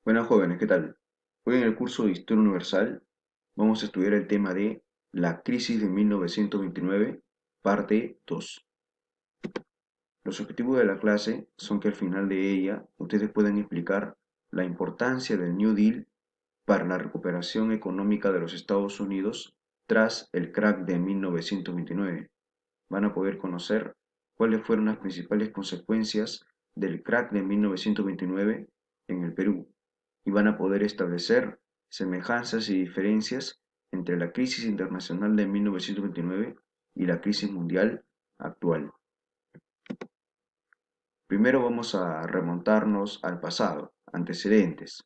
Buenas jóvenes, ¿qué tal? Hoy en el curso de Historia Universal vamos a estudiar el tema de la crisis de 1929, parte 2. Los objetivos de la clase son que al final de ella ustedes puedan explicar la importancia del New Deal para la recuperación económica de los Estados Unidos tras el crack de 1929. Van a poder conocer cuáles fueron las principales consecuencias del crack de 1929 en el Perú y van a poder establecer semejanzas y diferencias entre la crisis internacional de 1929 y la crisis mundial actual. Primero vamos a remontarnos al pasado, antecedentes.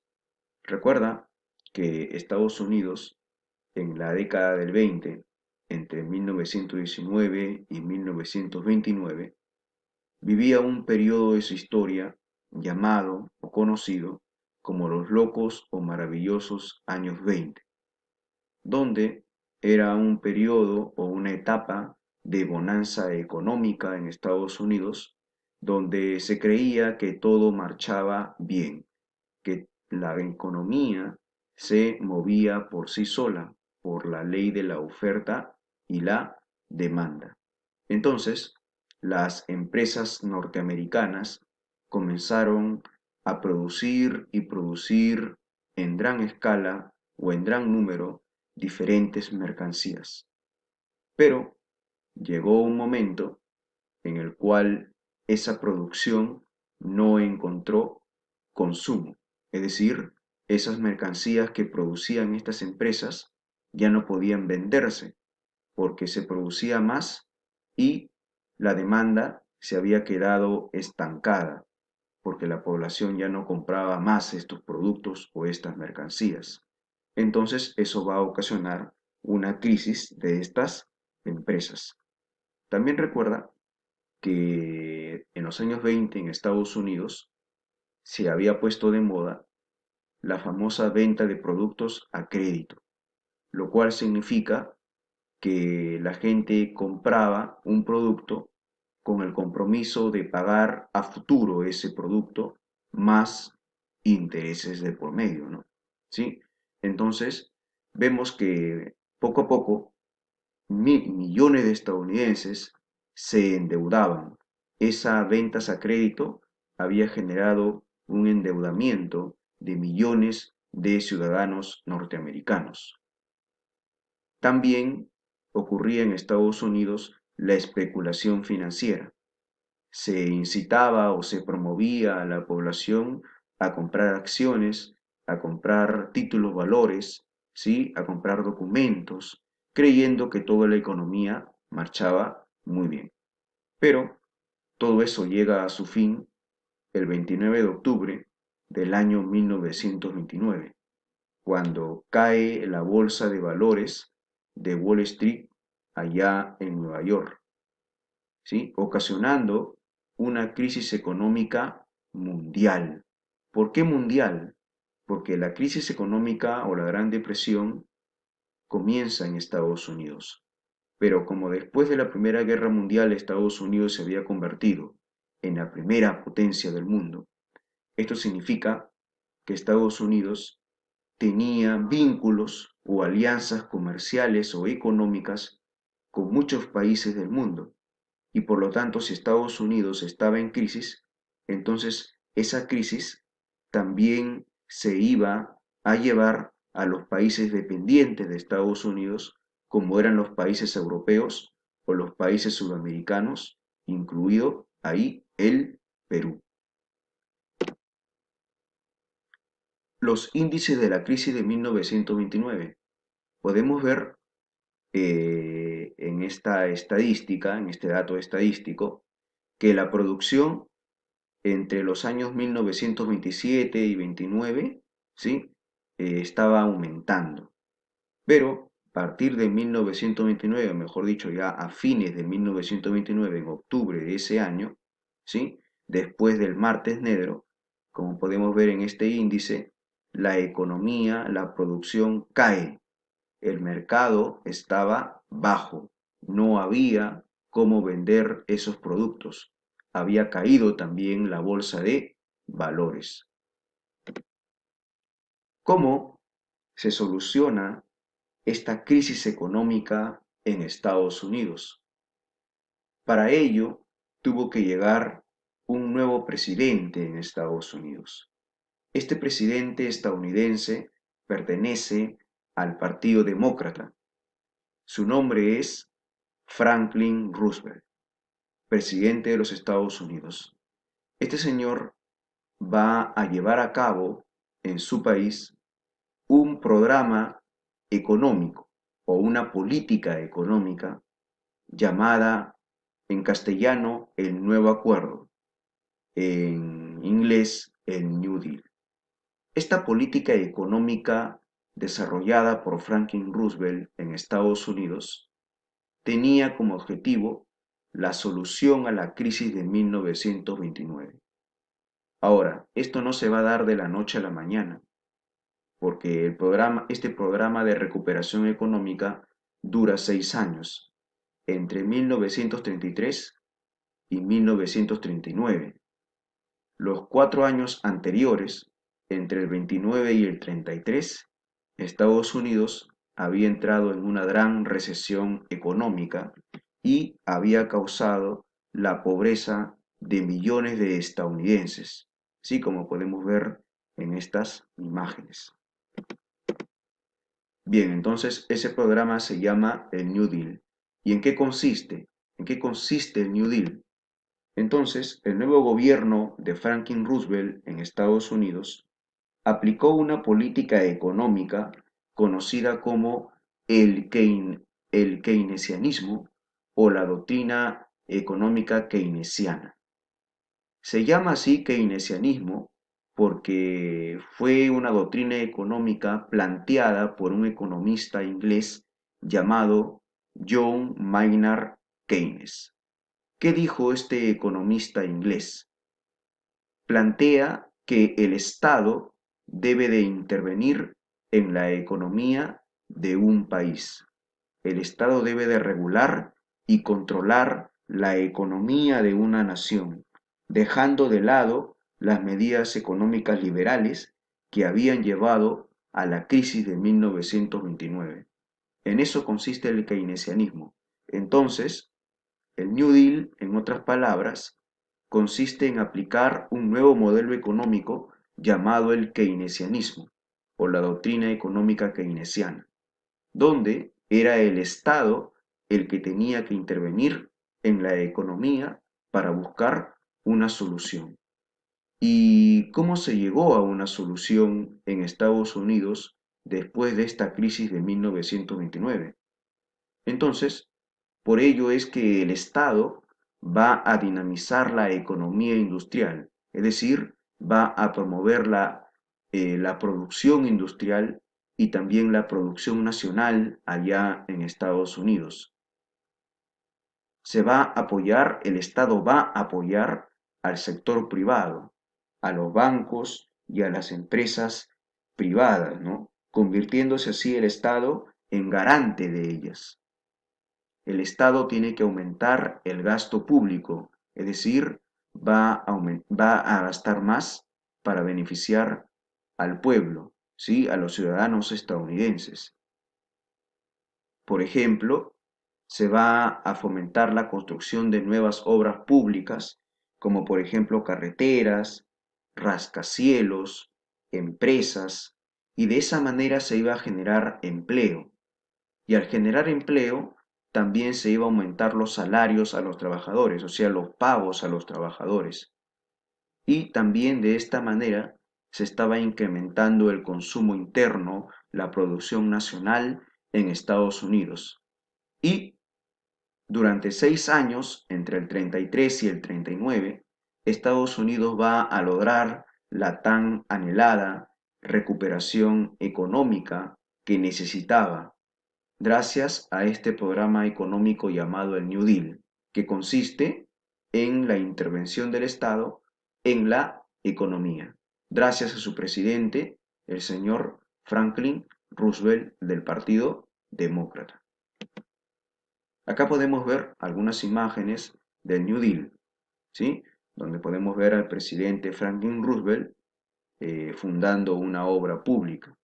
Recuerda que Estados Unidos en la década del 20, entre 1919 y 1929, vivía un periodo de su historia llamado o conocido como los locos o maravillosos años 20, donde era un periodo o una etapa de bonanza económica en Estados Unidos, donde se creía que todo marchaba bien, que la economía se movía por sí sola, por la ley de la oferta y la demanda. Entonces, las empresas norteamericanas comenzaron a producir y producir en gran escala o en gran número diferentes mercancías. Pero llegó un momento en el cual esa producción no encontró consumo. Es decir, esas mercancías que producían estas empresas ya no podían venderse porque se producía más y la demanda se había quedado estancada porque la población ya no compraba más estos productos o estas mercancías. Entonces eso va a ocasionar una crisis de estas empresas. También recuerda que en los años 20 en Estados Unidos se había puesto de moda la famosa venta de productos a crédito, lo cual significa que la gente compraba un producto con el compromiso de pagar a futuro ese producto más intereses de por medio, ¿no? ¿Sí? Entonces, vemos que poco a poco millones de estadounidenses se endeudaban. Esa ventas a crédito había generado un endeudamiento de millones de ciudadanos norteamericanos. También ocurría en Estados Unidos la especulación financiera. Se incitaba o se promovía a la población a comprar acciones, a comprar títulos valores, ¿sí? A comprar documentos, creyendo que toda la economía marchaba muy bien. Pero todo eso llega a su fin el 29 de octubre del año 1929, cuando cae la bolsa de valores de Wall Street allá en Nueva York, ¿sí? Ocasionando una crisis económica mundial. ¿Por qué mundial? Porque la crisis económica o la Gran Depresión comienza en Estados Unidos. Pero como después de la Primera Guerra Mundial Estados Unidos se había convertido en la primera potencia del mundo, esto significa que Estados Unidos tenía vínculos o alianzas comerciales o económicas con muchos países del mundo. Y por lo tanto, si Estados Unidos estaba en crisis, entonces esa crisis también se iba a llevar a los países dependientes de Estados Unidos, como eran los países europeos o los países sudamericanos, incluido ahí el Perú. Los índices de la crisis de 1929. Podemos ver en esta estadística, en este dato estadístico, que la producción entre los años 1927 y 29, ¿sí? Estaba aumentando. Pero a partir de 1929, mejor dicho, ya a fines de 1929, en octubre de ese año, ¿sí? Después del martes negro, como podemos ver en este índice, la economía, la producción cae. El mercado estaba bajo. No había cómo vender esos productos. Había caído también la bolsa de valores. ¿Cómo se soluciona esta crisis económica en Estados Unidos? Para ello, tuvo que llegar un nuevo presidente en Estados Unidos. Este presidente estadounidense pertenece al Partido Demócrata. Su nombre es Franklin Roosevelt, presidente de los Estados Unidos. Este señor va a llevar a cabo en su país un programa económico o una política económica llamada en castellano el Nuevo Acuerdo, en inglés el New Deal. Esta política económica desarrollada por Franklin Roosevelt en Estados Unidos tenía como objetivo la solución a la crisis de 1929. Ahora, esto no se va a dar de la noche a la mañana, porque este programa de recuperación económica dura 6 años, entre 1933 y 1939. Los 4 años anteriores, entre el 29 y el 33, Estados Unidos había entrado en una gran recesión económica y había causado la pobreza de millones de estadounidenses, así como podemos ver en estas imágenes. Bien, entonces ese programa se llama el New Deal. ¿Y en qué consiste? ¿En qué consiste el New Deal? Entonces, el nuevo gobierno de Franklin Roosevelt en Estados Unidos aplicó una política económica conocida como el keynesianismo o la doctrina económica keynesiana. Se llama así keynesianismo porque fue una doctrina económica planteada por un economista inglés llamado John Maynard Keynes. ¿Qué dijo este economista inglés? Plantea que el Estado debe de intervenir en la economía de un país. El Estado debe de regular y controlar la economía de una nación, dejando de lado las medidas económicas liberales que habían llevado a la crisis de 1929. En eso consiste el keynesianismo. Entonces, el New Deal, en otras palabras, consiste en aplicar un nuevo modelo económico llamado el keynesianismo o la doctrina económica keynesiana, donde era el Estado el que tenía que intervenir en la economía para buscar una solución. ¿Y cómo se llegó a una solución en Estados Unidos después de esta crisis de 1929? Entonces, por ello es que el Estado va a dinamizar la economía industrial, es decir, va a promover la producción industrial y también la producción nacional allá en Estados Unidos. El Estado va a apoyar al sector privado, a los bancos y a las empresas privadas, ¿no? Convirtiéndose así el Estado en garante de ellas. El Estado tiene que aumentar el gasto público, es decir, va a gastar más para beneficiar al pueblo, ¿sí? A los ciudadanos estadounidenses. Por ejemplo, se va a fomentar la construcción de nuevas obras públicas, como por ejemplo carreteras, rascacielos, empresas, y de esa manera se iba a generar empleo. Y al generar empleo, también se iba a aumentar los salarios a los trabajadores, o sea, los pagos a los trabajadores. Y también de esta manera se estaba incrementando el consumo interno, la producción nacional en Estados Unidos. Y durante 6 años, entre el 33 y el 39, Estados Unidos va a lograr la tan anhelada recuperación económica que necesitaba gracias a este programa económico llamado el New Deal, que consiste en la intervención del Estado en la economía, gracias a su presidente, el señor Franklin Roosevelt del Partido Demócrata. Acá podemos ver algunas imágenes del New Deal, ¿sí? Donde podemos ver al presidente Franklin Roosevelt fundando una obra pública,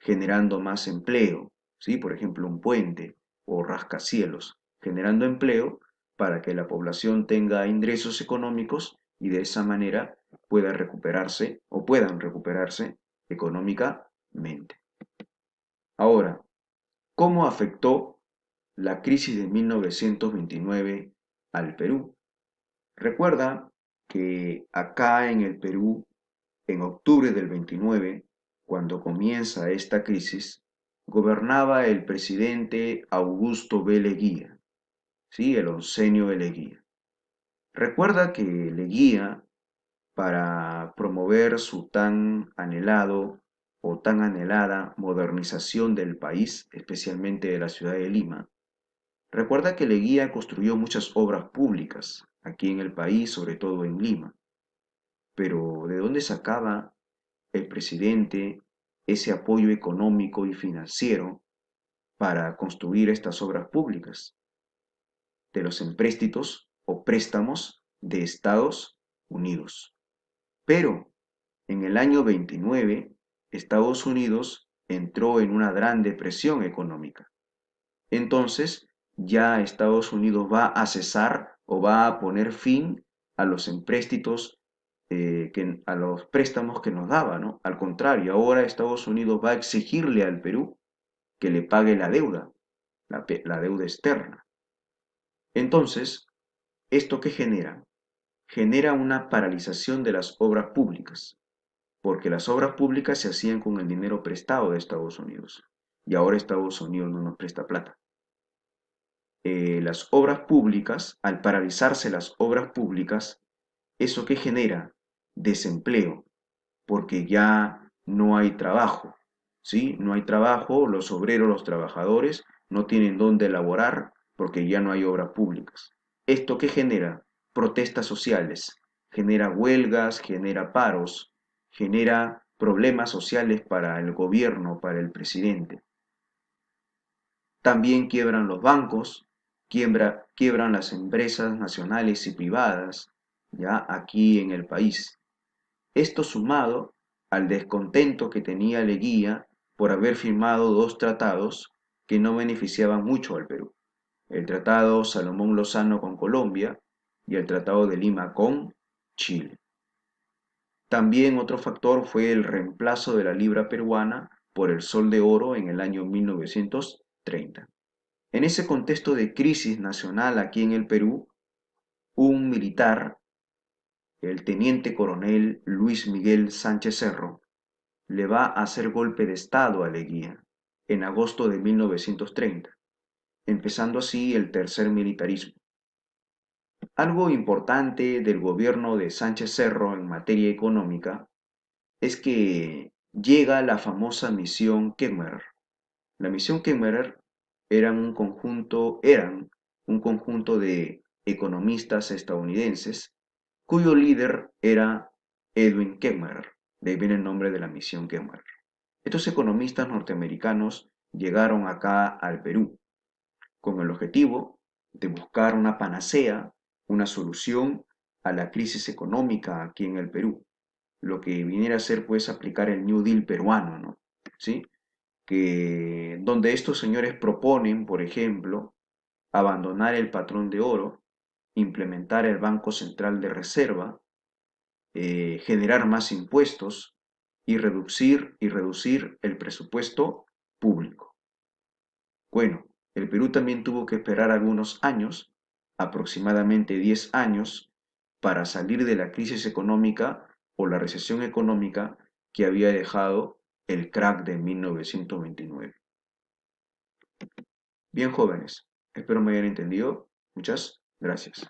generando más empleo, ¿sí? Por ejemplo, un puente o rascacielos, generando empleo para que la población tenga ingresos económicos y de esa manera pueda recuperarse o puedan recuperarse económicamente. Ahora, ¿cómo afectó la crisis de 1929 al Perú? Recuerda que acá en el Perú, en octubre del 29, cuando comienza esta crisis, gobernaba el presidente Augusto B. Leguía, ¿sí? El oncenio de Leguía. Recuerda que Leguía, para promover su tan anhelado o tan anhelada modernización del país, especialmente de la ciudad de Lima, recuerda que Leguía construyó muchas obras públicas aquí en el país, sobre todo en Lima. Pero ¿de dónde sacaba el presidente ese apoyo económico y financiero para construir estas obras públicas? De los empréstitos o préstamos de Estados Unidos. Pero en el año 29, Estados Unidos entró en una gran depresión económica. Entonces, ya Estados Unidos va a cesar o va a poner fin a los empréstitos, a los préstamos que nos daba, ¿no? Al contrario, ahora Estados Unidos va a exigirle al Perú que le pague la deuda, la deuda externa. Entonces, ¿esto qué genera? Genera una paralización de las obras públicas, porque las obras públicas se hacían con el dinero prestado de Estados Unidos, y ahora Estados Unidos no nos presta plata. Las obras públicas, al paralizarse las obras públicas, ¿eso qué genera? Desempleo, porque ya no hay trabajo, ¿sí? No hay trabajo, los obreros, los trabajadores no tienen dónde laborar porque ya no hay obras públicas. ¿Esto qué genera? Protestas sociales, genera huelgas, genera paros, genera problemas sociales para el gobierno, para el presidente. También quiebran los bancos, quiebran las empresas nacionales y privadas, ya aquí en el país. Esto sumado al descontento que tenía Leguía por haber firmado dos tratados que no beneficiaban mucho al Perú. El Tratado Salomón Lozano con Colombia y el Tratado de Lima con Chile. También otro factor fue el reemplazo de la libra peruana por el sol de oro en el año 1930. En ese contexto de crisis nacional aquí en el Perú, un militar, el teniente coronel Luis Miguel Sánchez Cerro, le va a hacer golpe de Estado a Leguía en agosto de 1930, empezando así el tercer militarismo. Algo importante del gobierno de Sánchez Cerro en materia económica es que llega la famosa misión Kemmerer. La misión Kemmerer eran un conjunto de economistas estadounidenses cuyo líder era Edwin Kemmerer. De ahí viene el nombre de la misión Kemmerer. Estos economistas norteamericanos llegaron acá al Perú con el objetivo de buscar una panacea, una solución a la crisis económica aquí en el Perú. Lo que viniera a ser pues aplicar el New Deal peruano, ¿no? ¿Sí? Donde estos señores proponen, por ejemplo, abandonar el patrón de oro, implementar el Banco Central de Reserva, generar más impuestos y reducir el presupuesto público. Bueno, el Perú también tuvo que esperar algunos años, aproximadamente 10 años, para salir de la crisis económica o la recesión económica que había dejado el crack de 1929. Bien, jóvenes, espero me hayan entendido. Muchas gracias.